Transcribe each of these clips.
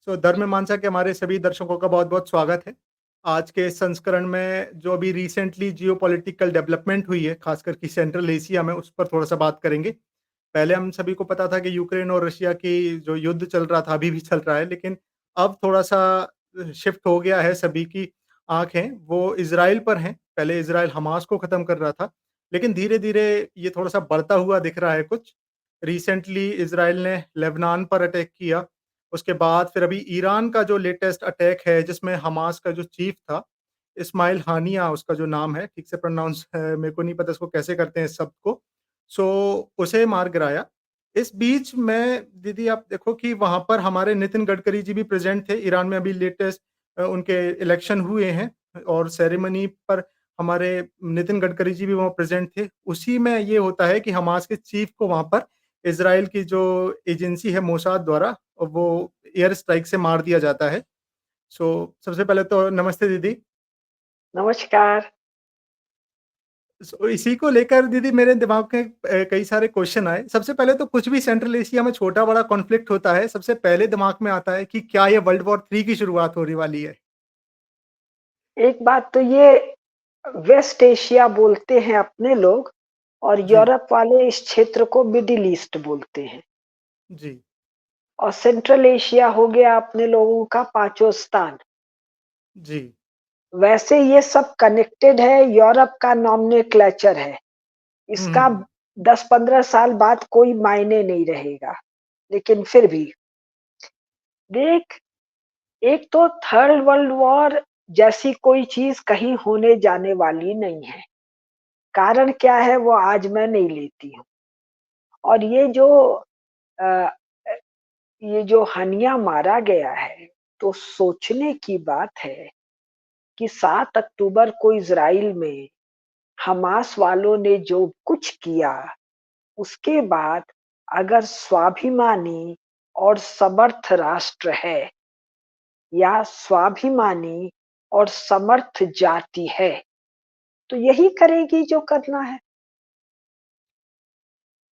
धर्म मीमांसा के हमारे सभी दर्शकों का बहुत-बहुत स्वागत है। आज के इस संस्करण में जो अभी रिसेंटली जियोपॉलिटिकल डेवलपमेंट हुई है, खासकर कि सेंट्रल एशिया में, उस पर थोड़ा-सा बात करेंगे। पहले हम सभी को पता था कि यूक्रेन और रशिया की जो युद्ध चल रहा था, अभी भी चल रहा है, लेकिन अब थोड़ा-सा शिफ्ट हो गया है, सभी की आँखें वो इज़राइल पर हैं। पहले इज़राइल हमास को खत्म कर रहा था, लेकिन धीरे-धीरे ये थोड़ा-सा बढ़ता हुआ दिख रहा है कुछ। रिसेंटली इज़राइल ने लेबनान पर अटैक किया, उसके बाद फिर अभी ईरान का जो लेटेस्ट अटैक है, जिसमें हमास का जो चीफ था, इस्माइल हानिया उसका जो नाम है, ठीक से प्रोनाउंस मेरे को नहीं पता इसको कैसे करते हैं इस शब्द को। सो उसे मार गिराया। इस बीच में दीदी आप देखो कि वहाँ पर हमारे नितिन गडकरी जी भी प्रेज़ेंट थे। ईरान में अभी लेटेस्ट उनके इलेक्शन हुए हैं और सेरेमनी पर हमारे नितिन गडकरी जी भी वहाँ प्रेज़ेंट थे। उसी में ये होता है कि हमास के चीफ को वहाँ पर इज़राइल की जो एजेंसी है मोसाद द्वारा वो एयर स्ट्राइक से मार दिया जाता है। सबसे पहले तो नमस्ते दीदी। नमस्कार। इसी को लेकर दीदी मेरे दिमाग में कई सारे क्वेश्चन आए। सबसे पहले तो कुछ भी सेंट्रल एशिया में छोटा-बड़ा कॉन्फ्लिक्ट होता है, सबसे पहले दिमाग में आता है कि क्या ये वर्ल्ड वॉर 3 की शुरुआत होने वाली है? एक बात तो ये वेस्ट एशिया बोलते हैं अपने लोग और जी, यूरोप वाले इस क्षेत्र को मिडिल ईस्ट बोलते हैं जी। और सेंट्रल एशिया हो गया अपने लोगों का पांचों स्थान। जी। वैसे ये सब कनेक्टेड है, यूरोप का नॉमेनक्लेचर है। हुँ, इसका हुँ। 10-15 साल बाद कोई मायने नहीं रहेगा, लेकिन फिर भी देख, एक तो थर्ड वर्ल्ड वॉर जैसी कोई चीज कहीं होने जाने वाली नहीं है। कारण क्या है वो आज मैं नहीं लेती हूँ। और अ, अ, ये जो हनिया मारा गया है, तो सोचने की बात है कि 7 अक्टूबर को इज़राइल में हमास वालों ने जो कुछ किया, उसके बाद अगर स्वाभिमानी और समर्थ राष्ट्र है या स्वाभिमानी और समर्थ जाति है, तो यही करेगी जो करना है।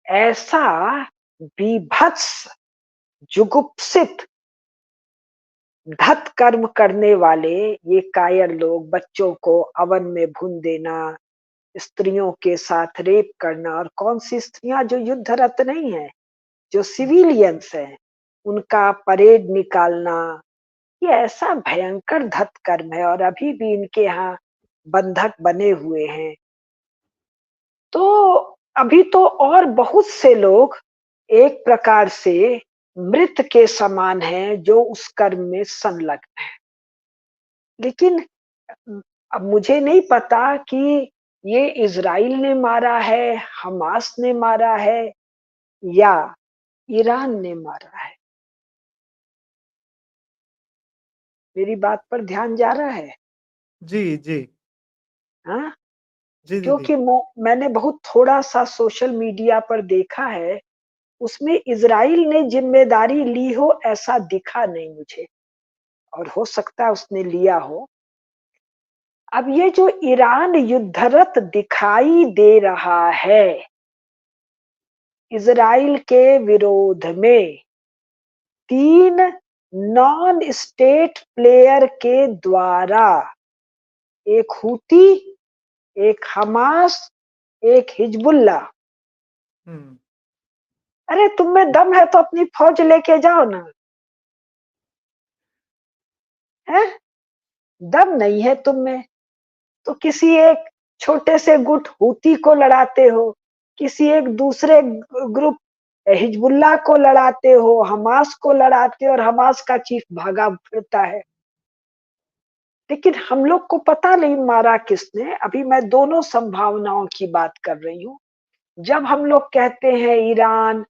ऐसा बीभत्स, जुगुप्सित घत कर्म करने वाले ये कायर लोग बच्चों को अवन में भून देना, स्त्रियों के साथ रेप करना, और कौन सी स्त्रियां जो युद्धरत नहीं है, जो हुँ, सिविलियंस हैं, उनका परेड निकालना, ये ऐसा भयंकर धत कर्म है और अभी भी इनके यहाँ बंधक बने हुए हैं। तो अभी तो और बहुत से लोग एक प्रकार से मृत के समान हैं जो उस कर्म में संलग्न है। लेकिन अब मुझे नहीं पता कि ये इज़राइल ने मारा है, हमास ने मारा है या ईरान ने मारा है। मेरी बात पर ध्यान जा रहा है? जी, जी। हाँ? जी, दीदी। क्योंकि मैंने बहुत थोड़ा-सा सोशल मीडिया पर देखा है, उसमें इज़राइल ने ज़िम्मेदारी ली हो ऐसा दिखा नहीं मुझे, और हो सकता है उसने लिया हो। अब ये जो ईरान युद्धरत दिखाई दे रहा है इज़राइल के विरोध में, 3 नॉन स्टेट प्लेयर के द्वारा, एक हूती, एक हमास, एक हिजबुल्लाह। हुँ। अरे तुम में दम है तो अपनी फौज लेके जाओ ना, हैं? दम नहीं है तुम में तो किसी एक छोटे से गुट हूती को लड़ाते हो, किसी एक दूसरे ग्रुप हिजबुल्लाह को लड़ाते हो, हमास को लड़ाते हो, और हमास का चीफ भागा फिरता है। लेकिन हम लोग को पता नहीं मारा किसने। अभी मैं दोनों संभावनाओं की बात कर रही हूँ। जब हम लोग कहते हैं ईरान,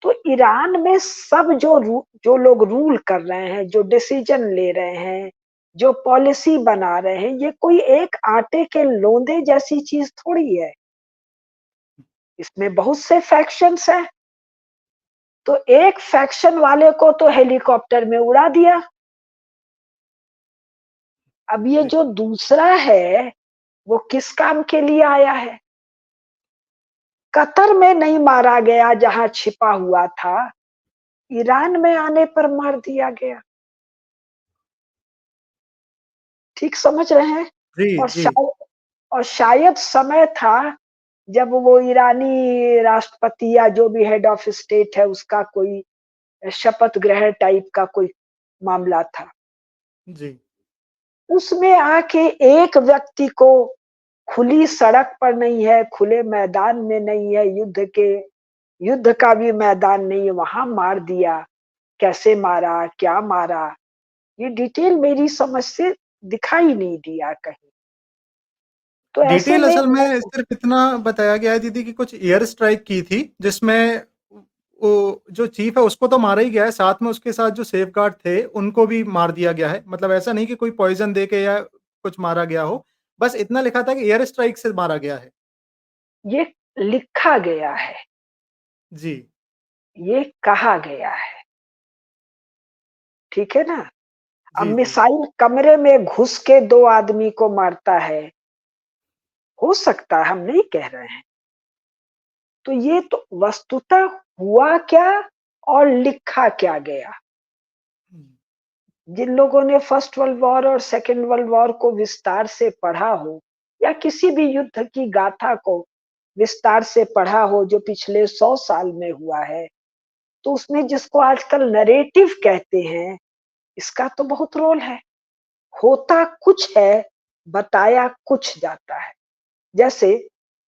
तो ईरान में सब जो लोग रूल कर रहे हैं, जो डिसीजन ले रहे हैं, जो पॉलिसी बना रहे हैं, ये कोई एक आटे के लोंदे जैसी चीज थोड़ी है। इसमें बहुत से फैक्शंस हैं। तो एक फैक्शन वाले को तो हेलीकॉप्टर में उड़ा दिया। अब ये जी। जो दूसरा है, वो किस काम के लिए आया है? कतर में नहीं मारा गया जहां छिपा हुआ था, ईरान में आने पर मार दिया गया। ठीक समझ रहे हैं? जी, और जी, शायद समय था जब वो ईरानी राष्ट्रपति या जो भी हेड ऑफ स्टेट है उसका कोई शपथ ग्रहण टाइप का कोई मामला था। जी, उसमें आके एक व्यक्ति को खुली सड़क पर नहीं है, खुले मैदान में नहीं है, युद्ध का भी मैदान नहीं है, वहां मार दिया। कैसे मारा, क्या मारा, ये डिटेल मेरी समझ से दिखाई नहीं दिया कहीं। तो ऐसे डिटेल में असल में सिर्फ इतना बताया गया है दीदी कि कुछ एयर स्ट्राइक की थी, जिसमें वो जो चीफ है उसको तो मारा ही गया है, साथ में उसके साथ जो सेफगार्ड थे, उनको भी मार दिया गया है। मतलब ऐसा नहीं कि कोई पॉइज़न दे के या कुछ मारा गया हो, बस इतना लिखा था कि एयर स्ट्राइक से मारा गया है। ये लिखा गया है, जी, ये कहा गया है, ठीक है ना? अब जी, जी। मिसाइल कमरे में घुस के 2 आदमी को मारता है, हो सकता है, हम नहीं कह रहे हैं। तो ये तो वस्तुतः हुआ क्या और लिखा क्या गया? हुँ, जिन लोगों ने फर्स्ट वर्ल्ड वॉर और सेकंड वर्ल्ड वॉर को विस्तार से पढ़ा हो या किसी भी युद्ध की गाथा को विस्तार से पढ़ा हो जो पिछले 100 साल में हुआ है, तो उसमें जिसको आजकल नैरेटिव कहते हैं, इसका तो बहुत रोल है। होता कुछ है, बताया कुछ जाता है। जैसे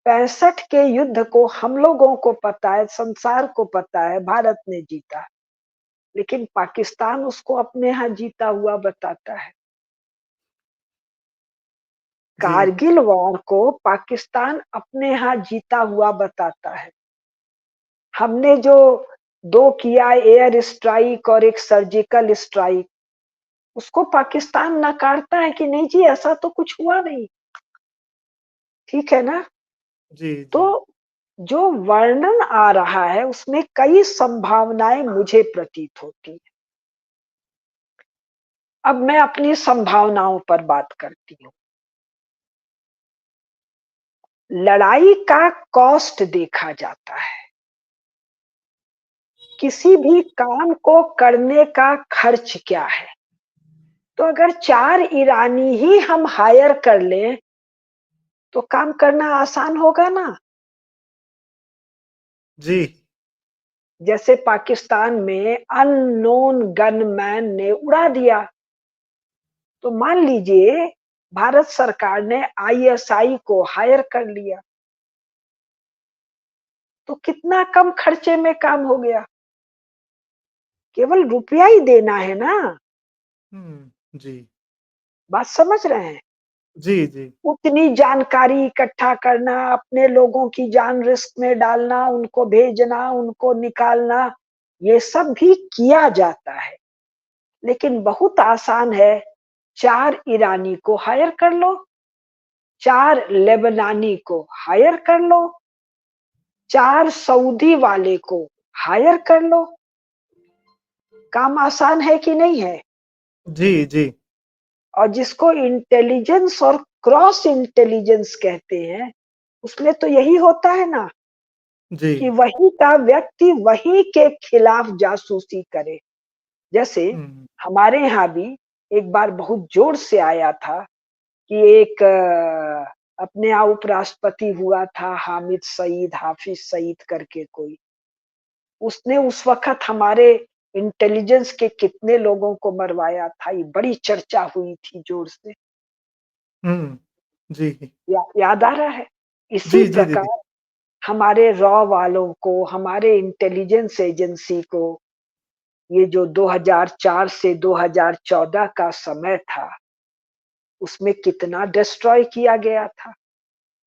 65 के युद्ध को हम लोगों को पता है, संसार को पता है, भारत ने जीता, लेकिन पाकिस्तान उसको अपने यहाँ जीता हुआ बताता है। जी। कारगिल वॉर को पाकिस्तान अपने यहाँ जीता हुआ बताता है। हमने जो 2 किया एयर स्ट्राइक और एक सर्जिकल स्ट्राइक, उसको पाकिस्तान नकारता है कि नहीं जी ऐसा तो कुछ हुआ नहीं, ठीक है ना? जी, तो जी। जो वर्णन आ रहा है उसमें कई संभावनाएं मुझे प्रतीत होती हैं। अब मैं अपनी संभावनाओं पर बात करती हूँ। लड़ाई का कॉस्ट देखा जाता है। किसी भी काम को करने का खर्च क्या है? तो अगर 4 ईरानी ही हम हायर कर लें, तो काम करना आसान होगा ना? जी। जैसे पाकिस्तान में अननोन गनमैन ने उड़ा दिया, तो मान लीजिए भारत सरकार ने आईएसआई को हायर कर लिया, तो कितना कम खर्चे में काम हो गया। केवल रुपया ही देना है ना, हुँ, जी। बात समझ रहे हैं? जी, जी। उतनी जानकारी इकट्ठा करना, अपने लोगों की जान रिस्क में डालना, उनको भेजना, उनको निकालना, ये सब भी किया जाता है। लेकिन बहुत आसान है, 4 ईरानी को हायर कर लो, 4 लेबनानी को हायर कर लो, 4 सऊदी वाले को हायर कर लो। काम आसान है कि नहीं है? जी, जी। और जिसको इंटेलिजेंस और क्रॉस इंटेलिजेंस कहते हैं, उसमें तो यही होता है ना जी। कि वही का व्यक्ति वही के खिलाफ जासूसी करे। जैसे हुँ, हमारे यहाँ भी एक बार बहुत जोर से आया था कि एक अपने यहाँ उपराष्ट्रपति हुआ था हामिद सईद, हाफिज सईद करके कोई। उसने उस वक़्त हमारे इंटेलिजेंस के कितने लोगों को मरवाया था, ये बड़ी चर्चा हुई थी जोर से। हुँ। जी। याद आ रहा है? इसी जी, जी, प्रकार दीदी। हमारे रॉ वालों को, हमारे इंटेलिजेंस एजेंसी को ये जो 2004 से 2014 का समय था, उसमें कितना डिस्ट्रॉय किया गया था।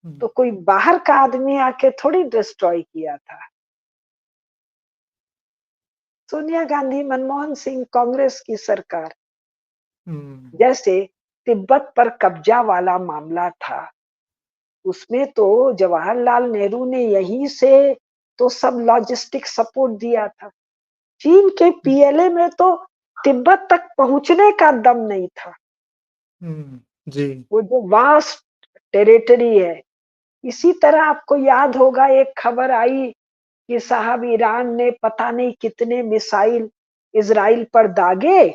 हुँ, तो कोई बाहर का आदमी आके थोड़ी डिस्ट्रॉय किया था। सोनिया गांधी, मनमोहन सिंह, कांग्रेस की सरकार। हुँ, जैसे तिब्बत पर कब्जा वाला मामला था, उसमें तो जवाहरलाल नेहरू ने यहीं से तो सब लॉजिस्टिक सपोर्ट दिया था। चीन के हुँ, पीएलए में तो तिब्बत तक पहुंचने का दम नहीं था। हुँ, जी। वो जो वास्ट टेरिटरी है। इसी तरह आपको याद होगा एक खबर आई कि साहब ईरान ने पता नहीं कितने मिसाइल इज़राइल पर दागे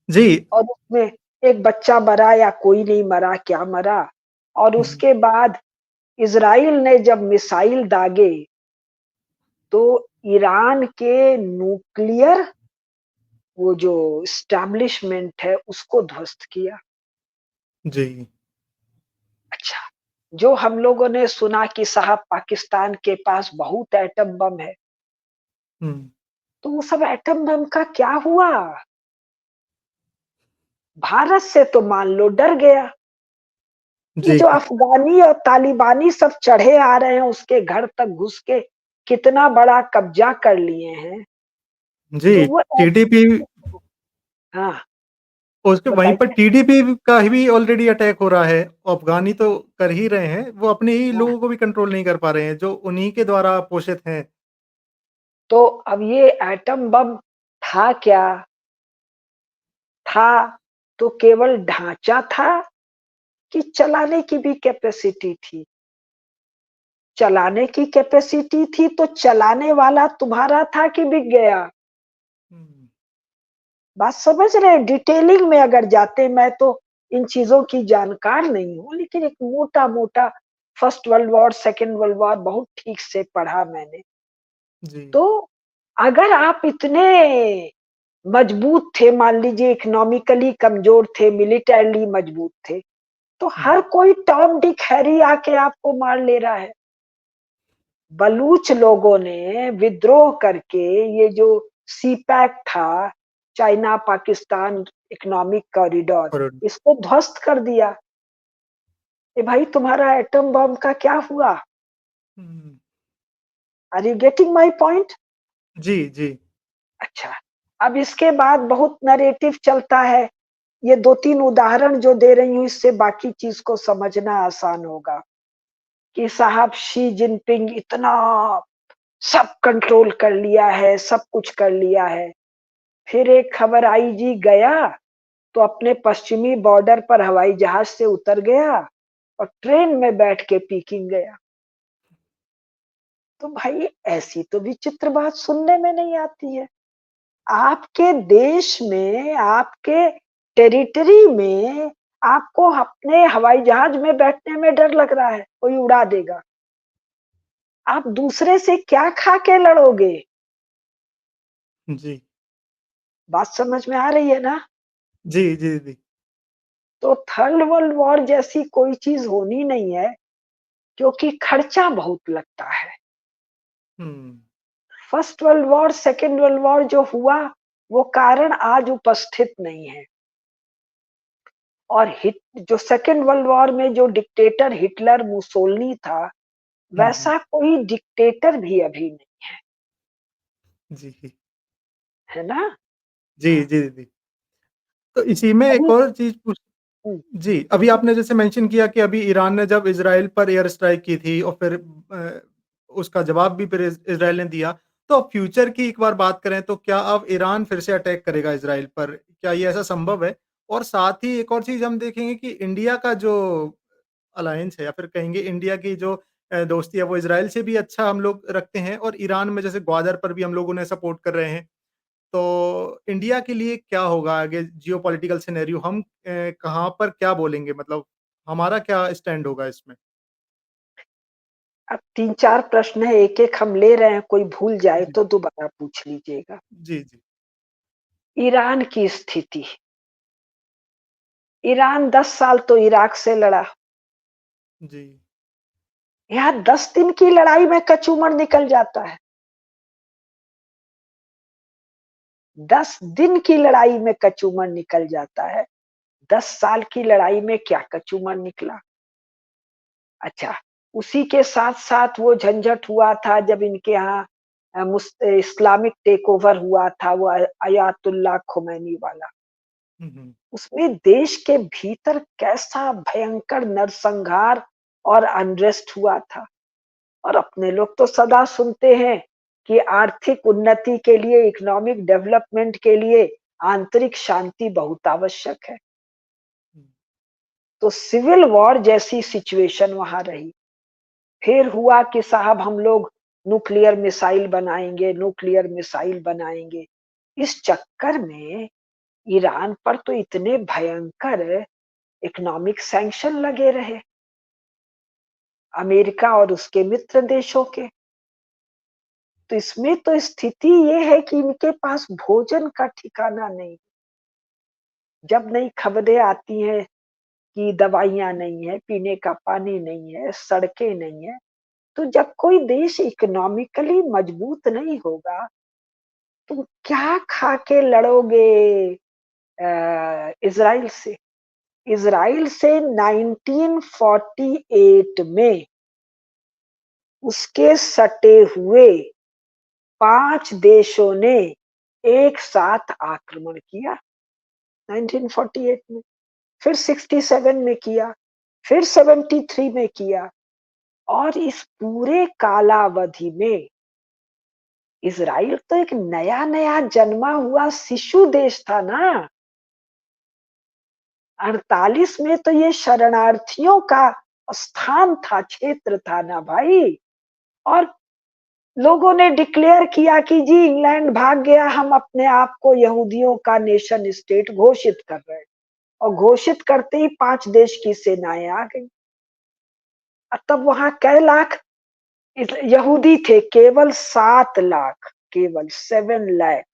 जी। और उसमें एक बच्चा मरा या कोई नहीं मरा, क्या मरा। और हुँ, उसके बाद इज़राइल ने जब मिसाइल दागे, तो ईरान के न्यूक्लियर वो जो एस्टेब्लिशमेंट है, उसको ध्वस्त किया। जी। अच्छा, जो हम लोगों ने सुना कि साहब पाकिस्तान के पास बहुत एटम बम है, हुँ, तो वो सब एटम बम का क्या हुआ? भारत से तो मान लो डर गया। ये जी, जो अफ़गानी और तालिबानी सब चढ़े आ रहे हैं उसके घर तक घुस के कितना बड़ा कब्ज़ा कर लिए हैं, तो जी, वो टीडीपी हाँ, उसके वहीं पर बताइए? टीडीपी का भी ऑलरेडी अटैक हो रहा है। अफ़गानी तो कर ही रहे हैं, वो अपने ही हाँ, लोगों को भी कंट्रोल नहीं कर पा रहे हैं, जो उन्हीं के द्वारा पोषित हैं। तो अब ये एटम बम था क्या? था तो केवल ढाँचा था कि चलाने की भी कैपेसिटी थी? चलाने की कैपेसिटी थी तो चलाने वाला तुम्हारा था कि बिक गया? हुँ, बात समझ रहे हैं? डिटेलिंग में अगर जाते, मैं तो इन चीज़ों की जानकार नहीं हूँ, लेकिन एक मोटा-मोटा first world war, second world war बहुत ठीक से पढ़ा मैंने। जी। तो अगर आप इतने मजबूत थे, मान लीजिए इकोनॉमिकली कमज़ोर थे, मिलिटरीली मजबूत थे, तो हुँ, हर कोई टॉम, डिक, हैरी आके आपको मार ले रहा है। बलूच लोगों ने विद्रोह करके ये जो सीपैक था, चाइना पाकिस्तान इकोनॉमिक कॉरिडोर, और इसको ध्वस्त कर दिया। ए भाई तुम्हारा एटम बम का क्या हुआ? हुँ, are you getting my point? जी, जी। अच्छा, अब इसके बाद बहुत नैरेटिव चलता है। ये 2-3 उदाहरण जो दे रही हूँ इससे बाकी चीज़ को समझना आसान होगा, कि साहब शी जिनपिंग इतना सब कंट्रोल कर लिया है, सब कुछ कर लिया है। फिर एक खबर आई जी गया, तो अपने पश्चिमी बॉर्डर पर हवाई जहाज से उतर गया और ट्रेन में बैठ के पीकिंग गया। तो भाई ऐसी तो विचित्र बात सुनने में नहीं आती है। आपके देश में, आपके टेरिटरी में आपको अपने हवाई जहाज में बैठने में डर लग रहा है, कोई उड़ा देगा। आप दूसरे से क्या खा के लड़ोगे? जी। बात समझ में आ रही है ना? जी, जी, जी। तो थर्ड वर्ल्ड वॉर जैसी कोई चीज़ होनी नहीं है, क्योंकि खर्चा बहुत लगता है। हुँ, first world war, second world war जो हुआ, वो कारण आज उपस्थित नहीं है। और हिट जो सेकंड वर्ल्ड वॉर में जो डिक्टेटर हिटलर, मुसोलिनी था, हुँ, हुँ। वैसा कोई डिक्टेटर भी अभी नहीं, जी, है ना? जी, हाँ, जी, जी। तो इसी में एक अभी और चीज़ पूछ हुँ, जी, अभी आपने जैसे मेंशन किया कि अभी ईरान ने जब इज़राइल पर एयर स्ट्राइक की थी और फिर उसका जवाब भी फिर इज़राइल ने दिया। तो अब फ्यूचर की एक बार बात करें तो क्या अब ईरान फिर से अटैक करेगा इज़राइल पर? क्या ये ऐसा संभव है? और साथ ही एक और चीज़ हम देखेंगे कि इंडिया का जो अलायंस है या फिर कहेंगे इंडिया की जो दोस्ती है वो इज़राइल से भी अच्छा हम लोग रखते हैं और ईरान में जैसे ग्वादर पर भी हम लोग उन्हें सपोर्ट कर रहे हैं। तो इंडिया के लिए क्या होगा आगे जियोपॉलिटिकल सिनेरियो हम कहाँ पर क्या बोलेंगे मतलब हमारा क्या स्टैंड होगा इसमें? अब 3-4 प्रश्न है, एक-एक हम ले रहे हैं, कोई भूल जाए जी। तो दोबारा पूछ लीजिएगा। जी, जी। ईरान की स्थिति, ईरान 10 साल तो इराक से लड़ा, जी। यहाँ 10 दिन की लड़ाई में कचूमर निकल जाता है। 10 दिन की लड़ाई में कचूमर निकल जाता है, 10 साल की लड़ाई में क्या कचूमर निकला? अच्छा, उसी के साथ-साथ वो झंझट हुआ था जब इनके यहाँ इस्लामिक टेकओवर हुआ था, वो अयातुल्लाह खोमेनी वाला। हुँ, हुँ। उसमें देश के भीतर कैसा भयंकर नरसंहार और अनरेस्ट हुआ था। और अपने लोग तो सदा सुनते हैं कि आर्थिक उन्नति के लिए, इकोनॉमिक डेवलपमेंट के लिए आंतरिक शांति बहुत आवश्यक है। हुँ, तो सिविल वॉर जैसी सिचुएशन वहाँ रही। फिर हुआ कि साहब हम लोग न्यूक्लियर मिसाइल बनाएंगे, न्यूक्लियर मिसाइल बनाएंगे। इस चक्कर में ईरान पर तो इतने भयंकर इकोनॉमिक सैंक्शन लगे रहे, अमेरिका और उसके मित्र देशों के। तो इसमें तो स्थिति ये है कि इनके पास भोजन का ठिकाना नहीं। जब नई खबरें आती हैं कि दवाइयाँ नहीं है, पीने का पानी नहीं है, सड़कें नहीं है, तो जब कोई देश इकोनॉमिकली मजबूत नहीं होगा, तुम क्या खा के लड़ोगे इज़राइल से? इज़राइल से 1948 में उसके सटे हुए 5 देशों ने एक साथ आक्रमण किया 1948 में, फिर 67 में किया, फिर 73 में किया, और इस पूरे कालावधि में इज़राइल तो एक नया-नया जन्मा हुआ शिशु देश था ना। 48 में तो ये शरणार्थियों का स्थान था, क्षेत्र था ना भाई। और लोगों ने डिक्लेयर किया कि जी इंग्लैंड भाग गया, हम अपने आप को यहूदियों का नेशन स्टेट घोषित कर रहे हैं। और घोषित करते ही 5 देश की सेनाएं आ गई। तब वहां कै लाख यहूदी थे? केवल 7 लाख, केवल 7 लाख।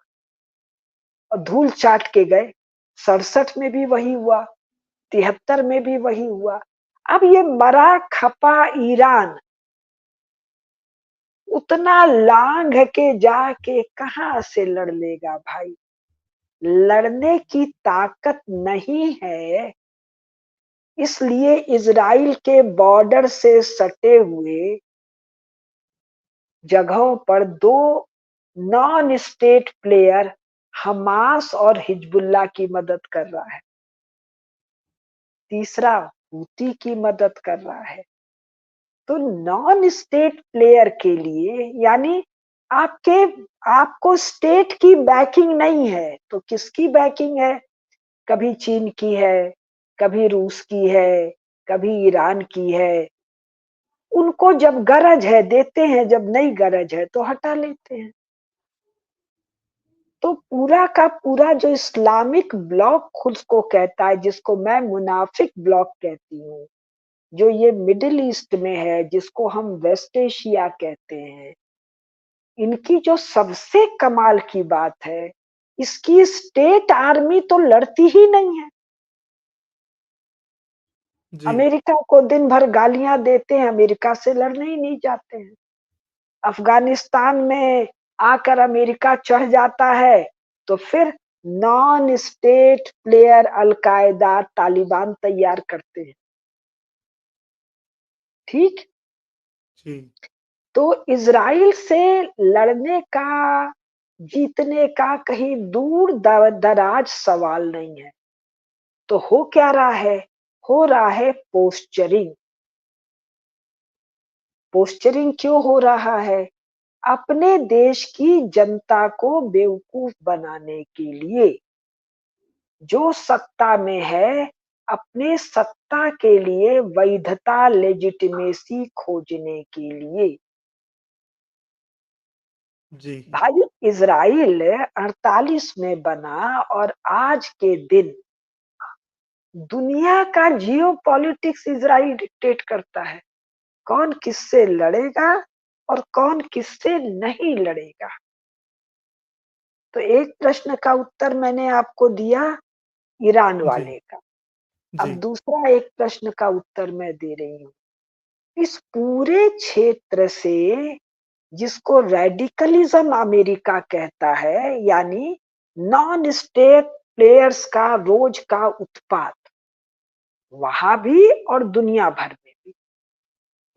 और धूल चाट के गए। 67 में भी वही हुआ, 73 में भी वही हुआ। अब ये मरा खपा ईरान उतना लांघ के जाके कहां से लड़ लेगा भाई? लड़ने की ताकत नहीं है। इसलिए इज़राइल के बॉर्डर से सटे हुए जगहों पर 2 नॉन स्टेट प्लेयर हमास और हिजबुल्लाह की मदद कर रहा है। तीसरा हूती की मदद कर रहा है। तो नॉन स्टेट प्लेयर के लिए, यानी आपके आपको स्टेट की बैकिंग नहीं है, तो किसकी बैकिंग है? कभी चीन की है, कभी रूस की है, कभी ईरान की है। उनको जब गरज है देते हैं, जब नहीं गरज है तो हटा लेते हैं। तो पूरा का पूरा जो इस्लामिक ब्लॉक खुद को कहता है, जिसको मैं मुनाफिक ब्लॉक कहती हूँ, जो ये मिडिल ईस्ट में है, जिसको हम वेस्ट एशिया कहते हैं, इनकी जो सबसे कमाल की बात है, इसकी स्टेट आर्मी तो लड़ती ही नहीं है। जी। अमेरिका को दिन भर गालियां देते हैं, अमेरिका से लड़ने ही नहीं जाते हैं। अफगानिस्तान में आकर अमेरिका चढ़ जाता है, तो फिर non state player al Qaeda, Taliban तैयार करते हैं। ठीक? जी। तो इज़राइल से लड़ने का, जीतने का कहीं दूर दराज सवाल नहीं है। तो हो क्या रहा है? हो रहा है पोस्चरिंग। पोस्चरिंग क्यों हो रहा है? अपने देश की जनता को बेवकूफ बनाने के लिए। जो सत्ता में है, अपने सत्ता के लिए वैधता, लेजिटिमेसी खोजने के लिए। जी। भाई इज़राइल 48 में बना और आज के दिन दुनिया का जियोपॉलिटिक्स इज़राइल डिक्टेट करता है। कौन किससे लड़ेगा और कौन किससे नहीं लड़ेगा। तो एक प्रश्न का उत्तर मैंने आपको दिया ईरान जी। वाले का। अब जी। दूसरा एक प्रश्न का उत्तर मैं दे रही हूँ। इस पूरे क्षेत्र से, जिसको रेडिकलिज्म अमेरिका कहता है, यानी नॉन स्टेट प्लेयर्स का रोज का उत्पात, वहां भी और दुनिया भर में भी।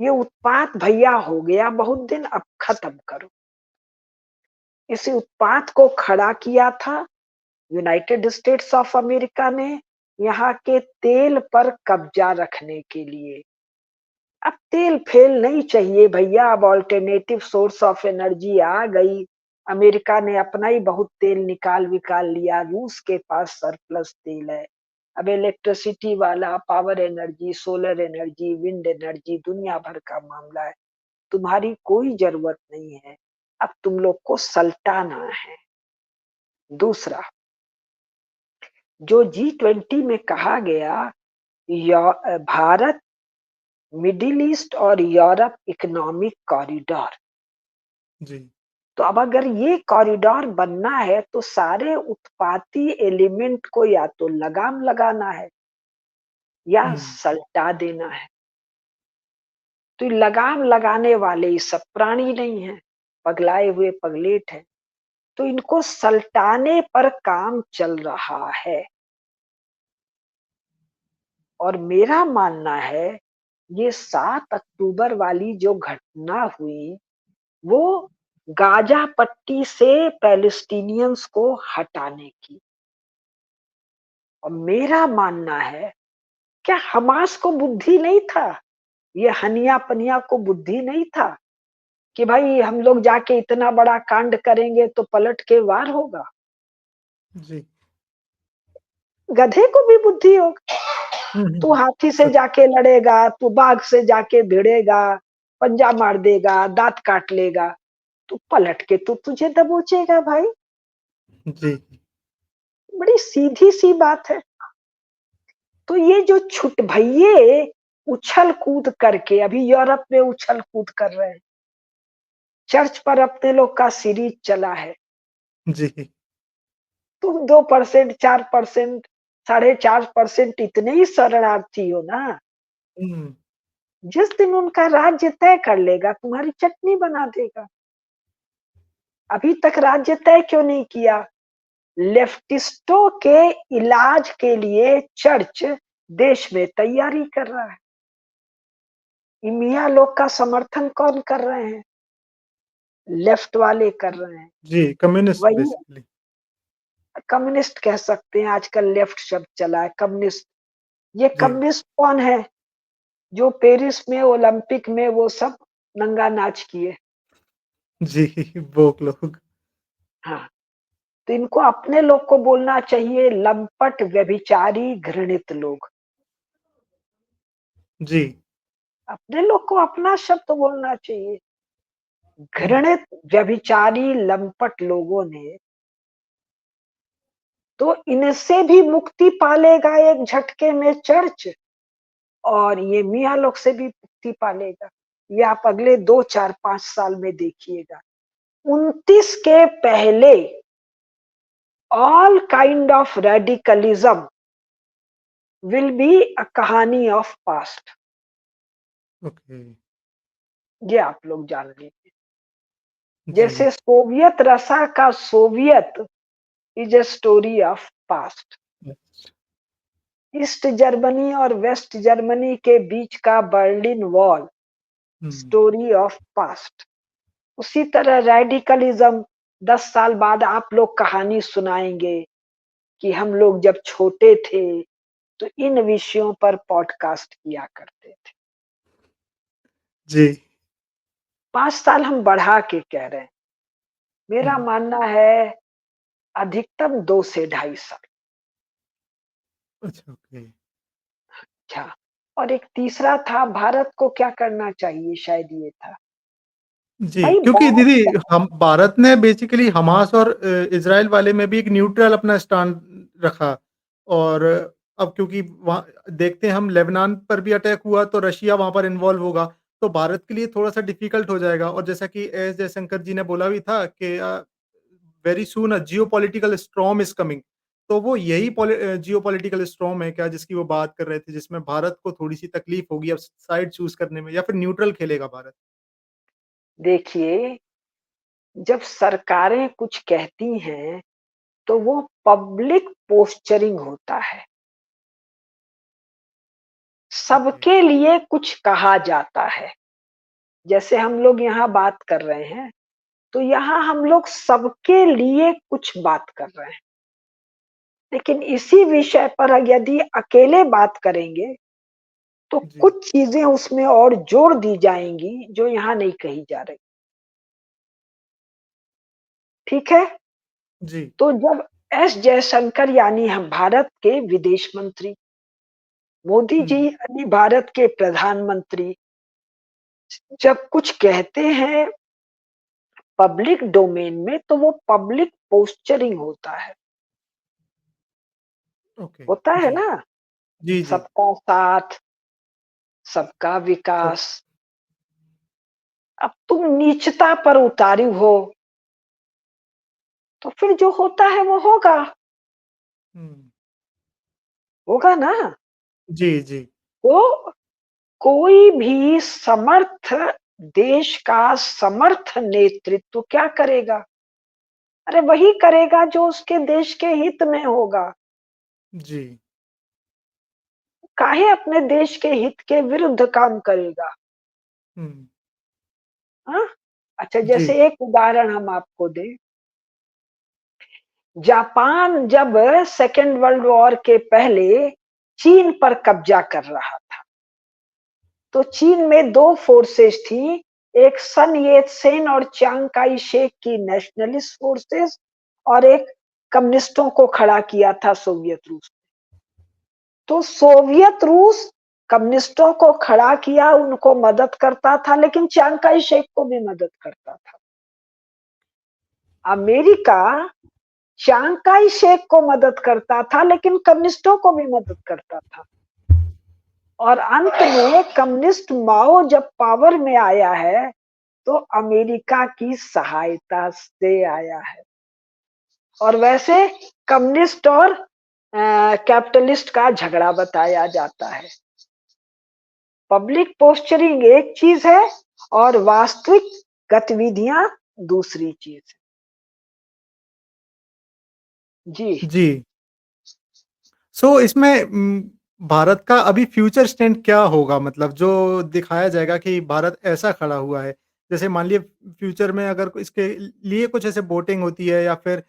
ये उत्पात भैया हो गया बहुत दिन, अब खत्म करो। इस उत्पात को खड़ा किया था यूनाइटेड स्टेट्स ऑफ अमेरिका ने, यहाँ के तेल पर कब्जा रखने के लिए। अब तेल फेल नहीं चाहिए भैया, अब ऑल्टरनेटिव सोर्स ऑफ एनर्जी आ गई। अमेरिका ने अपना ही बहुत तेल निकाल विकाल लिया, रूस के पास सरप्लस तेल है। अब इलेक्ट्रिसिटी वाला, power energy, solar energy, wind energy, दुनिया भर का मामला है। तुम्हारी कोई ज़रूरत नहीं है, अब तुम लोग को सल्टाना है। दूसरा, जो G20 में कहा गया भारत, मिडिल ईस्ट और यूरोप इकोनॉमिक कॉरिडोर, जी। तो अब अगर ये कॉरिडोर बनना है तो सारे उत्पाती एलिमेंट को या तो लगाम लगाना है या हुँ, सल्टा देना है। तो ये लगाम लगाने वाले ये सब प्राणी नहीं है, पगलाए हुए पगलेट हैं, तो इनको सल्टाने पर काम चल रहा है। और मेरा मानना है ये 7 अक्टूबर वाली जो घटना हुई, वो गाजा पट्टी से पैलेस्टीनियंस को हटाने की। और मेरा मानना है, क्या हमास को बुद्धि नहीं था? ये हनिया पनिया को बुद्धि नहीं था कि भाई हम लोग जाके इतना बड़ा कांड करेंगे तो पलट के वार होगा? जी। गधे को भी बुद्धि होगा। हुँ, हुँ, तू हुँ। हाथी से सच जाके लड़ेगा, तू बाघ से जाके भिड़ेगा, पंजा मार देगा, दांत काट लेगा, तो पलट के तो तुझे दबोचेगा भाई। जी। बड़ी सीधी सी बात है। तो ये जो छुट भइये उछल कूद करके अभी यूरोप में उछल कूद कर रहे हैं, चर्च पर अपने लोग का सीरीज चला है। जी। तुम 2%, 4%, 4.5% इतने ही शरणार्थी हो ना, हुँ, जिस दिन उनका राज्य तय कर लेगा तुम्हारी चटनी बना देगा। अभी तक राज्य तय क्यों नहीं किया? लेफ्टिस्टों के इलाज के लिए चर्च देश में तैयारी कर रहा है। ये मियाँ लोग का समर्थन कौन कर रहे हैं? लेफ्ट वाले कर रहे हैं। जी, कम्युनिस्ट वही बेसिकली। कम्युनिस्ट कह सकते हैं, आजकल लेफ्ट शब्द चला है कम्युनिस्ट। ये जी, कम्युनिस्ट कौन है? जो पेरिस में ओलंपिक में वो सब नंगा नाच किए। जी, वो लोग। हाँ, तो इनको अपने लोग को बोलना चाहिए लंपट, व्यभिचारी, घृणित लोग। जी। अपने लोग को अपना शब्द बोलना चाहिए। हुँ, घृणित, व्यभिचारी, लंपट लोगों ने तो इनसे भी मुक्ति पालेगा एक झटके में चर्च, और ये मियाँ लोग से भी मुक्ति पालेगा। ये आप अगले 2, 4, 5 साल में देखिएगा। 29 के पहले all kind of radicalism will be a कहानी of past। ओके। ये आप लोग जान लीजिए। जी, जैसे सोवियत रसा का Soviet is a story of past. अच्छा। ईस्ट जर्मनी और वेस्ट जर्मनी के बीच का Berlin wall hmm, story of past. उसी तरह रेडिकलिज्म 10 साल बाद आप लोग कहानी सुनाएंगे कि हम लोग जब छोटे थे तो इन विषयों पर पॉडकास्ट किया करते थे। जी। 5 साल हम बढ़ा के कह रहे हैं। हुँ, मेरा मानना है अधिकतम 2 से ढाई साल। अच्छा, ओके। अच्छा, और एक तीसरा था भारत को क्या करना चाहिए, शायद ये था। जी, भाई क्योंकि बात दीदी हम भारत ने बेसिकली हमास और इज़राइल वाले में भी एक न्यूट्रल अपना स्टैंड रखा और अब क्योंकि वहाँ देखते हैं हम लेबनान पर भी अटैक हुआ तो रशिया वहाँ पर इन्वॉल्व होगा, तो भारत के लिए थोड़ा-सा डिफ़िकल्ट हो जाएगा और जैसा कि एस जयशंकर जी ने बोला भी था कि very soon a geopolitical storm is coming. तो वो यही जियोपॉलिटिकल स्टॉर्म है क्या जिसकी वो बात कर रहे थे, जिसमें भारत को थोड़ी-सी तकलीफ होगी अब साइड चूज़ करने में या फिर न्यूट्रल खेलेगा भारत? देखिए, जब सरकारें कुछ कहती हैं तो वो पब्लिक पोस्चरिंग होता है। ओके। सबके लिए कुछ कहा जाता है। जैसे हम लोग यहाँ बात कर रहे हैं, तो यहाँ हम लोग सबके लिए कुछ बात कर रहे हैं। लेकिन इसी विषय पर यदि अकेले बात करेंगे, तो जी, कुछ चीज़ें उसमें और जोड़ दी जाएँगी, जो यहाँ नहीं कही जा रही। ठीक है? जी। तो जब एस जयशंकर यानी हम भारत के विदेश मंत्री, मोदी जी हुँ, यानी भारत के प्रधानमंत्री, जब कुछ कहते हैं पब्लिक डोमेन में तो वो पब्लिक पोस्चरिंग ओके। होता है जी। ना? जी, जी। सबका साथ, सबका सब विकास। अब तुम नीचता पर उतारू हो, तो फिर जो होता है वो होगा, हुँ। होगा ना? जी, जी। तो कोई भी समर्थ देश का समर्थ नेतृत्व क्या करेगा? अरे वही करेगा जो उसके देश के हित में होगा। जी। काहे अपने देश के हित के विरुद्ध काम करेगा? हुँ। हाँ? अच्छा, जी। जैसे एक उदाहरण हम आपको दें, जापान जब सेकेंड वर्ल्ड वॉर के पहले चीन पर कब्जा कर रहा था, तो चीन में 2 फोर्सेस थी, एक सन येत सेन और चियांग काई शेक की नेशनलिस्ट फोर्सेस और एक कम्युनिस्टों को खड़ा किया था सोवियत रूस। तो सोवियत रूस कम्युनिस्टों को खड़ा किया, उनको मदद करता था, लेकिन चियांग काई शेक को भी मदद करता था। अमेरिका चियांग काई शेक को मदद करता था, लेकिन कम्युनिस्टों को भी मदद करता था। और अंत में कम्युनिस्ट माओ जब पावर में आया है, तो अमेरिका की सहायता से आया है। और वैसे कम्युनिस्ट और कैपिटलिस्ट का झगड़ा बताया जाता है। पब्लिक पोस्चरिंग एक चीज है और वास्तविक गतिविधियां दूसरी चीज है। जी। जी। इसमें भारत का अभी फ्यूचर स्टैंड क्या होगा? मतलब जो दिखाया जाएगा कि भारत ऐसा खड़ा हुआ है। जैसे मान लीजिए फ्यूचर में अगर इसके लिए कुछ ऐसे वोटिंग होती है या फिर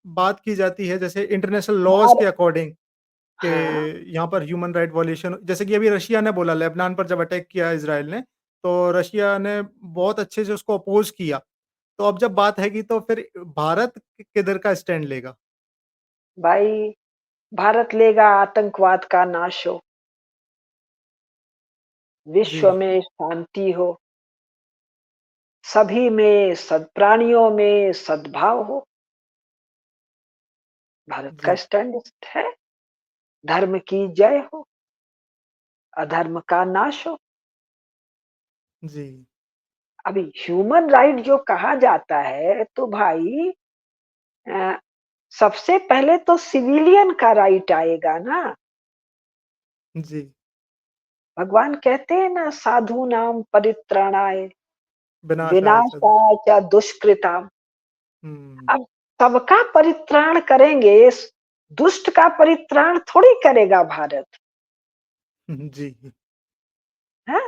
बात की जाती है जैसे इंटरनेशनल लॉज़ और के अकॉर्डिंग कि हाँ, यहाँ पर ह्यूमन राइट वॉल्यूशन जैसे कि अभी रशिया ने बोला लेबनान पर जब अटैक किया इज़राइल ने, तो रशिया ने बहुत अच्छे से उसको अपोज़ किया। तो अब जब बात आएगी तो फिर भारत किधर का स्टैंड लेगा? भाई, भारत लेगा आतंकवाद का नाश हो, विश्व जी, में शांति हो, सभी में प्राणियों में सद्भाव हो। भारत का जी, स्टैंड है, धर्म की जय हो, अधर्म का नाश हो। जी। अभी ह्यूमन राइट जो कहा जाता है, तो भाई अ, सबसे पहले तो सिविलियन का राइट आएगा ना। जी, भगवान कहते हैं ना, साधु नाम परित्राणाय विनाशाय च विनाशाय च दुष्कृताम। हुँ, अब सबका परित्राण करेंगे, दुष्ट का परित्राण थोड़ी करेगा भारत। जी, है?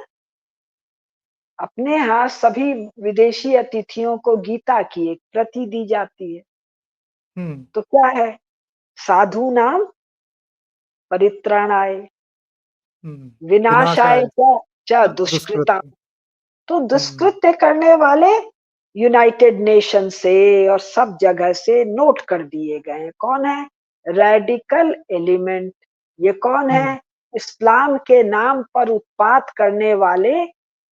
अपने यहाँ सभी विदेशी अतिथियों को गीता की एक प्रति दी जाती है। हुँ, तो क्या है? साधु नाम परित्राणाय हुँ, विनाशाय विनाशाय च दुष्कृता। दुष्कृतम तो हुँ, दुष्कृत्य करने वाले यूनाइटेड नेशन से और सब जगह से नोट कर दिए गए हैं। कौन है? Radical element. ये कौन हुँ, है? इस्लाम के नाम पर उत्पात करने वाले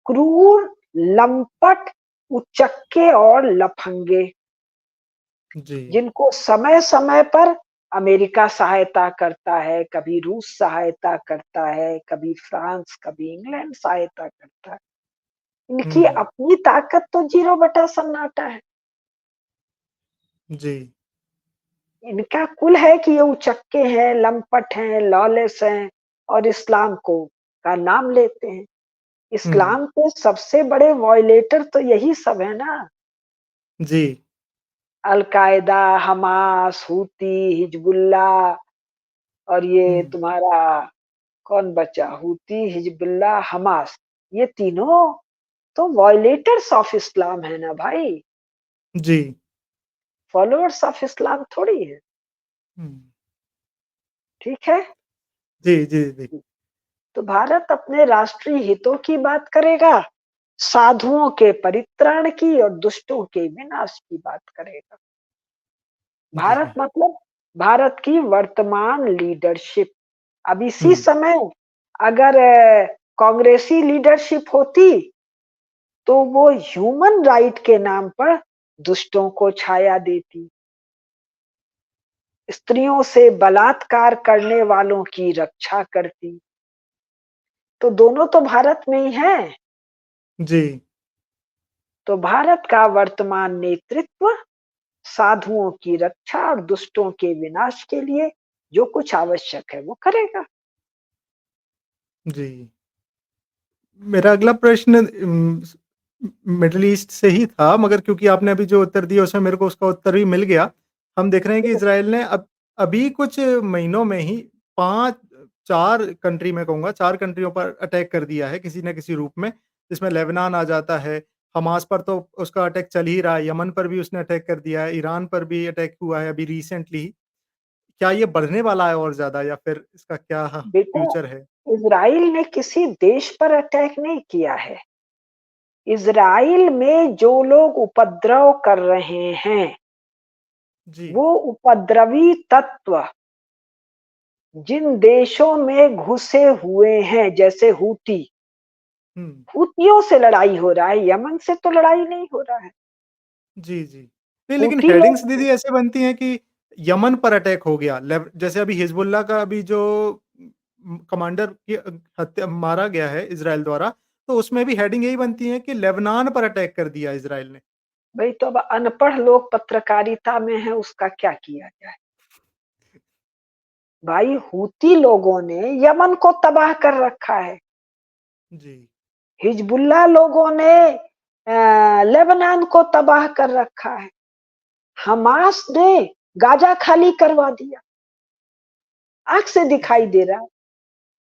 क्रूर, लंपट, उचक्के और लफंगे, जी, जिनको समय समय पर अमेरिका सहायता करता है, कभी रूस सहायता करता है, कभी फ्रांस, कभी इंग्लैंड सहायता करता है। इनकी हुँ, अपनी ताकत तो 0 बटा सन्नाटा है। जी, इनका कुल है कि ये उचक्के हैं, लंपट हैं, लॉलेस हैं और इस्लाम को का नाम लेते हैं। हुँ, इस्लाम के सबसे बड़े वॉयलेटर तो यही सब है ना। जी, अल-कायदा, हमास, हूती, हिजबुल्लाह और ये हुँ, तुम्हारा कौन बचा? Houthi, Hezbollah, Hamas. ये तीनों तो वॉयलेटर्स ऑफ इस्लाम है ना भाई। जी, फॉलोअर्स ऑफ इस्लाम थोड़ी है। हुँ, ठीक है? जी, जी, जी, तो भारत अपने राष्ट्रीय हितों की बात करेगा, साधुओं के परित्राण की और दुष्टों के विनाश की बात करेगा। भारत जी, मतलब भारत की वर्तमान लीडरशिप। अब इसी हुँ, समय अगर कांग्रेसी लीडरशिप होती तो वो ह्यूमन राइट के नाम पर दुष्टों को छाया देती, स्त्रियों से बलात्कार करने वालों की रक्षा करती। तो दोनों तो भारत में ही हैं। जी। तो भारत का वर्तमान नेतृत्व साधुओं की रक्षा और दुष्टों के विनाश के लिए जो कुछ आवश्यक है वो करेगा। जी। मेरा अगला प्रश्न मिडल ईस्ट से ही था, मगर क्योंकि आपने अभी जो उत्तर दिया उसमें मेरे को उसका उत्तर भी मिल गया। हम देख रहे हैं कि इज़राइल ने अभी कुछ महीनों में ही 5 4 कंट्री, मैं कहूँगा 4 कंट्रियों पर अटैक कर दिया है किसी न किसी रूप में, जिसमें लेबनान आ जाता है, हमास पर तो उसका अटैक चल ही रहा है, यमन पर भी उसने अटैक कर दिया है, ईरान पर भी अटैक हुआ है अभी रिसेंटली ही। क्या ये बढ़ने वाला है और ज़्यादा, या फिर इसका क्या बेटा, फ्यूचर है? इज़राइल ने किसी देश पर अटैक नहीं किया है। इज़राइल में जो लोग उपद्रव कर रहे हैं, जी। वो उपद्रवी तत्व जिन देशों में घुसे हुए हैं, जैसे हूती, हुँ। हूतियों से लड़ाई हो रहा है, यमन से तो लड़ाई नहीं हो रहा है। जी, जी। नहीं, लेकिन हूती हेडिंग्स लोग, दीदी ऐसे बनती हैं कि यमन पर अटैक हो गया। जैसे अभी हिज़्बुल्लाह का अभी जो कमांडर की हत्या मारा गया है इज़राइल द्वारा, तो उसमें भी हेडिंग यही बनती है कि लेबनान पर अटैक कर दिया इज़राइल ने। भाई तो अब अनपढ़ लोग पत्रकारिता में है, उसका क्या किया जाए? भाई हूती लोगों ने यमन को तबाह कर रखा है। जी। हिजबुल्लाह लोगों ने लेबनान को तबाह कर रखा है। हमास ने गाजा खाली करवा दिया, आंख से दिखाई जी। दे रहा है। जी।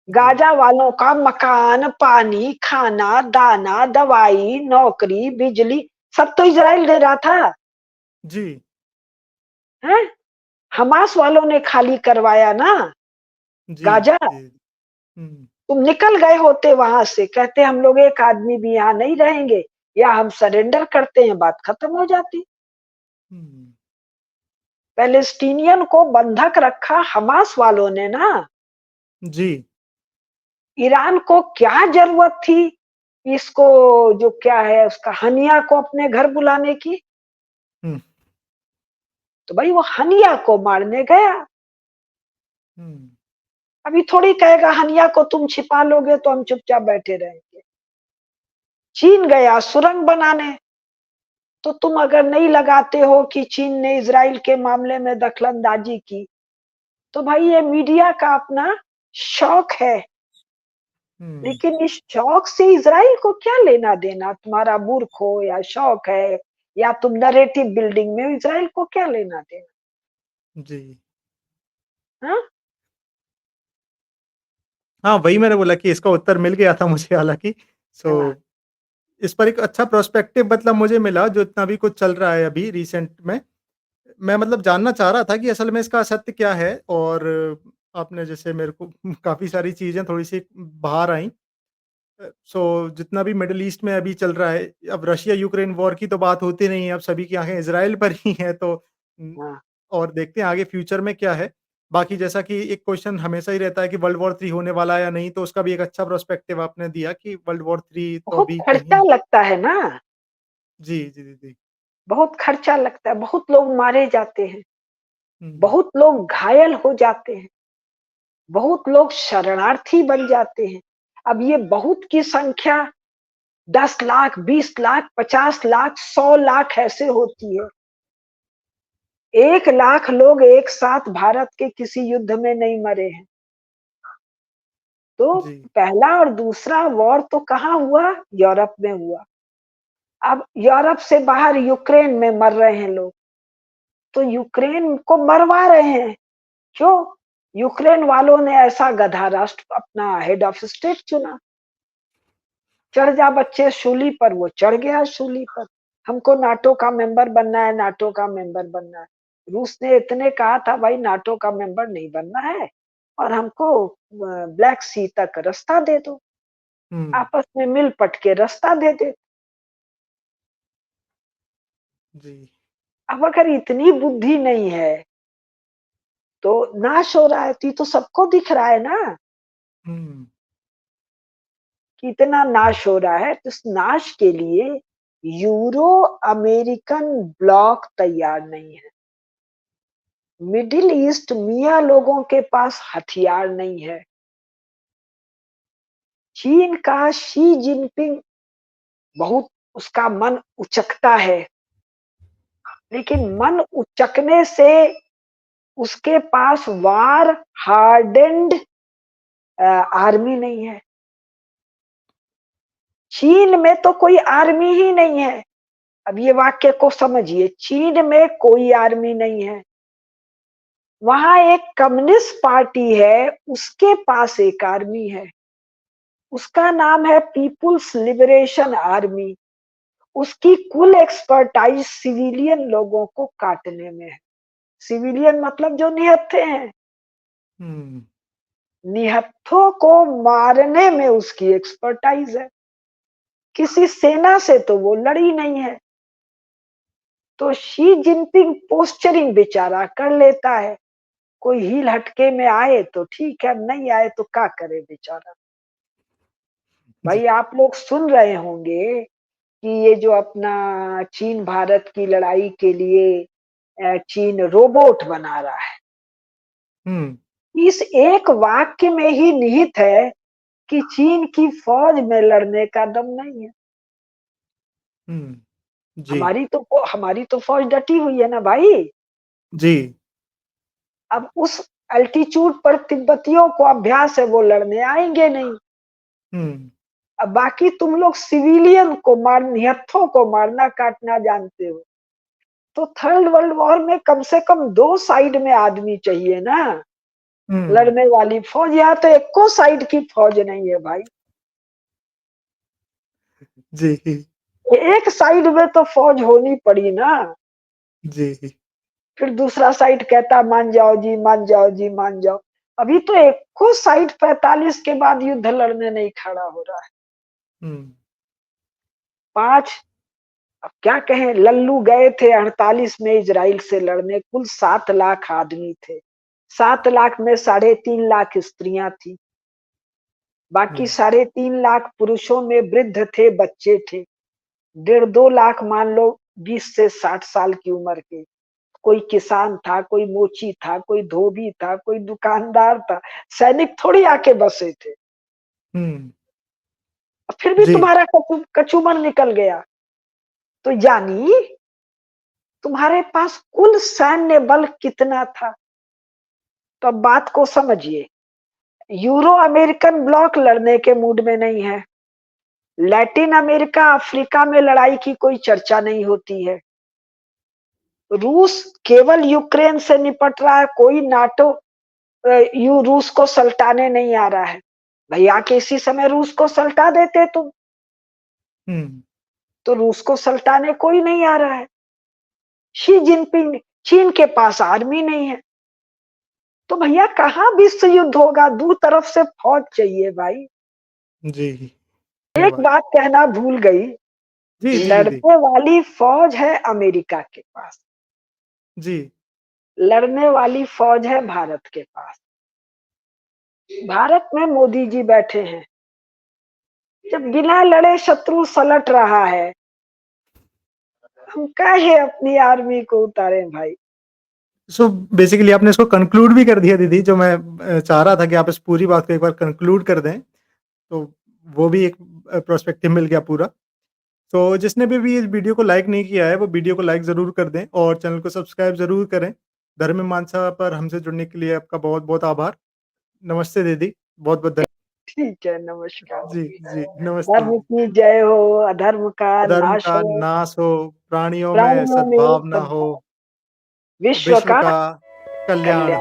गाजा वालों का मकान, पानी, खाना, दाना, दवाई, नौकरी, बिजली सब तो इजराइल दे रहा था। जी। हैं? हमास वालों ने खाली करवाया ना जी। गाजा। जी। हुँ। तुम निकल गए होते वहां से, कहते हम लोग एक आदमी भी यहाँ नहीं रहेंगे या हम सरेंडर करते हैं, बात खत्म हो जाती। हुँ। पैलेस्टीनियन को बंधक रखा हमास वालों ने ना। जी। ईरान को क्या जरूरत थी इसको, जो क्या है उसका, हनिया को अपने घर बुलाने की? हुँ। तो भाई वो हनिया को मारने गया। हुँ। अभी थोड़ी कहेगा हनिया को तुम छिपा लोगे तो हम चुपचाप बैठे रहेंगे। चीन गया सुरंग बनाने। तो तुम अगर नहीं लगाते हो कि चीन ने इजराइल के मामले में दखलंदाजी की, तो भाई ये मीडिया का अपना शौक है। हुँ। लेकिन इस शौक से इजराइल को क्या लेना देना? तुम्हारा मूर्ख हो या शौक है या तुम नरेटिव बिल्डिंग में, इजराइल को क्या लेना देना? जी। हाँ? हाँ, वही मैंने बोला कि इसका उत्तर मिल गया था मुझे हालाँकि। हाँ, सो इस पर एक अच्छा पर्सपेक्टिव मतलब मुझे मिला, जो इतना भी कुछ चल रहा है अभी रिसेंट में। मैं मतलब जानना चाह रहा था कि असल में इसका सत्य क्या है, और आपने जैसे मेरे को काफ़ी सारी चीज़ें थोड़ी-सी बाहर आईं। सो जितना भी मिडल ईस्ट में अभी चल रहा है, अब रशिया यूक्रेन वॉर की तो बात होती नहीं है, अब सभी की आँखें इज़राइल पर ही हैं, तो उम, हाँ। और देखते हैं आगे फ्यूचर में क्या है। बाकी जैसा कि एक क्वेश्चन हमेशा ही रहता है कि वर्ल्ड वॉर 3 होने वाला है या नहीं, तो उसका भी एक अच्छा पर्सपेक्टिव आपने दिया कि वर्ल्ड वॉर 3 तो बहुत अभी खर्चा कहीं। लगता है ना, जी, जी, जी, जी। बहुत खर्चा लगता है, बहुत लोग मारे जाते हैं, हुँ। बहुत लोग घायल हो जाते हैं, बहुत लोग शरणार्थी बन जाते हैं। अब ये बहुत की संख्या 10 लाख, 20 लाख, 50 लाख, 100 लाख ऐसे होती है। 1 लाख लोग एक साथ भारत के किसी युद्ध में नहीं मरे हैं। तो जी। पहला और दूसरा वॉर तो कहाँ हुआ? यूरोप में हुआ। अब यूरोप से बाहर यूक्रेन में मर रहे हैं लोग, तो यूक्रेन को मरवा रहे हैं। क्यों? यूक्रेन वालों ने ऐसा गधा राष्ट्र अपना हेड ऑफ स्टेट चुना। चढ़ जा बच्चे सूली पर, वो चढ़ गया सूली पर। हमको नाटो का मेंबर बनना है, नाटो का मेंबर बनना है। रूस ने इतने कहा था भाई नाटो का मेंबर नहीं बनना है और हमको ब्लैक सी तक रास्ता दे दो, हुँ। आपस में मिल पट के रास्ता दे दे। जी। अब अगर इतनी बुद्धि नहीं है तो नाश हो रहा है, तो ये तो सबको दिख रहा है ना। हुँ। कि इतना नाश हो रहा है, तो इस नाश के लिए यूरो अमेरिकन ब्लॉक तैयार नहीं है। मिडिल ईस्ट मियाँ लोगों के पास हथियार नहीं है। चीन का शी जिनपिंग बहुत उसका मन उचकता है, लेकिन मन उचकने से उसके पास वार हार्डेंड आर्मी नहीं है। चीन में तो कोई आर्मी ही नहीं है। अब ये वाक्य को समझिए, चीन में कोई आर्मी नहीं है। वहां एक कम्युनिस्ट पार्टी है, उसके पास एक आर्मी है, उसका नाम है पीपुल्स लिबरेशन आर्मी। उसकी कुल एक्सपर्टाइज सिविलियन लोगों को काटने में है। सिविलियन मतलब जो निहत्थे हैं, हम्म, निहत्थों को मारने में उसकी एक्सपर्टाइज है। किसी सेना से तो वो लड़ी नहीं है। तो शी जिनपिंग पोस्चरिंग बेचारा कर लेता है, कोई हील हटके में आए तो ठीक है, नहीं आए तो क्या करे बेचारा। जी। भाई आप लोग सुन रहे होंगे कि ये जो अपना चीन भारत की लड़ाई के लिए चीन रोबोट बना रहा है। हम्म, इस एक वाक्य में ही निहित है कि चीन की फौज में लड़ने का दम नहीं है। जी, हमारी तो फौज डटी हुई है ना भाई। जी। अब उस अल्टीट्यूड पर तिब्बतियों को अभ्यास है, वो लड़ने आएंगे नहीं। हम्म, अब बाकी तुम लोग सिविलियन को मार निहत्थों को मारना काटना जानते हो, तो थर्ड वर्ल्ड वॉर में कम से कम 2 साइड में आदमी चाहिए ना, हम्म, लड़ने वाली फौज। यहाँ तो एको साइड की फौज नहीं है भाई। जी, एक साइड में तो फौज होनी पड़ी ना। जी, फिर दूसरा साइड कहता मान जाओ जी, मान जाओ जी, मान जाओ। अभी तो एको साइड 45 के बाद युद्ध लड़ने नहीं खड़ा हो रहा है। हम्म, 5, अब क्या कहें, लल्लू गए थे 48 में इजराइल से लड़ने, कुल 7 लाख आदमी थे। 7 लाख में 3.5 लाख स्त्रियां थी, बाकी हम्म, 3.5 लाख पुरुषों में वृद्ध थे, बच्चे थे। 1.5 2 लाख मान लो 20 से 60 साल की उम्र के। कोई किसान था, कोई मोची था, कोई धोबी था, कोई दुकानदार था। सैनिक थोड़ी आके बसे थे। हम्म, फिर भी जी, तुम्हारा कचूमर निकल गया। तो यानी तुम्हारे पास कुल सैन्य बल कितना था। तो अब बात को समझिए, यूरो अमेरिकन ब्लॉक लड़ने के मूड में नहीं है। लैटिन अमेरिका अफ्रीका में लड़ाई की कोई चर्चा नहीं होती है। रूस केवल यूक्रेन से निपट रहा है, कोई नाटो यू रूस को सल्टाने नहीं आ रहा है। भैया के इसी समय रूस को सल्टा देते तुम। हम्म, तो रूस को सल्टाने कोई नहीं आ रहा है। शी जिनपिंग, चीन के पास आर्मी नहीं है। तो भैया कहाँ विश्व युद्ध होगा, दो तरफ से फौज चाहिए भाई। जी, एक धन्यवाद। बात कहना भूल गई, जी, जी, दीदी। लड़ने वाली फौज है अमेरिका के पास, जी, लड़ने वाली फौज है भारत के पास। भारत में मोदी जी बैठे हैं। जब बिना लड़े शत्रु सलट रहा है, हम काहे अपनी आर्मी को उतारे भाई। सो बेसिकली आपने इसको कंक्लूड भी कर दिया दीदी, जो मैं चाह रहा था कि आप इस पूरी बात को एक बार कंक्लूड कर दें, तो वो भी एक पर्सपेक्टिव मिल गया पूरा। तो जिसने भी इस वीडियो को लाइक नहीं किया है, वो वीडियो को लाइक ज़रूर कर दें और चैनल को सब्सक्राइब ज़रूर करें। धर्म मीमांसा पर हमसे जुड़ने के लिए आपका बहुत-बहुत आभार। नमस्ते दीदी, बहुत-बहुत धन्य ठीक है, नमस्कार। जी, जी, नमस्ते धर्म दीदी। की जय हो, अधर्म का अधर्म नाश का हो, नाश हो, प्राणियों में प्राणियों में सद्भावना हो, सद्भाव, विश्व विश्व का का कल्याण हो। कल्याण।